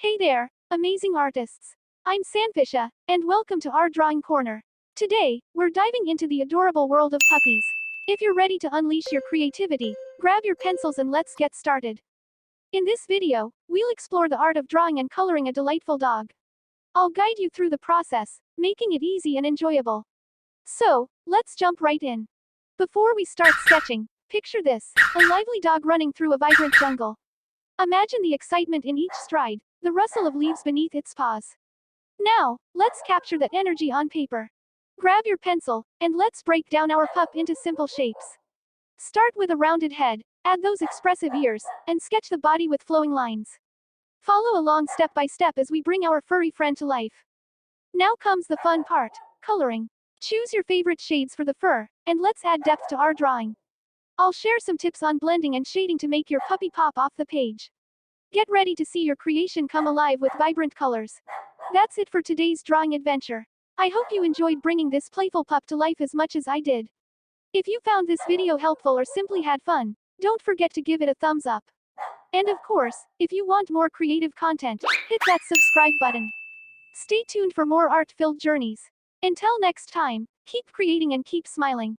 Hey there, amazing artists. I'm Sanfisha, and welcome to our drawing corner. Today, we're diving into the adorable world of puppies. If you're ready to unleash your creativity, grab your pencils and let's get started. In this video, we'll explore the art of drawing and coloring a delightful dog. I'll guide you through the process, making it easy and enjoyable. So, let's jump right in. Before we start sketching, picture this, a lively dog running through a vibrant jungle. Imagine the excitement in each stride, the rustle of leaves beneath its paws. Now, let's capture that energy on paper. Grab your pencil, and let's break down our pup into simple shapes. Start with a rounded head, add those expressive ears, and sketch the body with flowing lines. Follow along step by step as we bring our furry friend to life. Now comes the fun part, coloring. Choose your favorite shades for the fur, and let's add depth to our drawing. I'll share some tips on blending and shading to make your puppy pop off the page. Get ready to see your creation come alive with vibrant colors. That's it for today's drawing adventure. I hope you enjoyed bringing this playful pup to life as much as I did. If you found this video helpful or simply had fun, don't forget to give it a thumbs up. And of course, if you want more creative content, hit that subscribe button. Stay tuned for more art-filled journeys. Until next time, keep creating and keep smiling.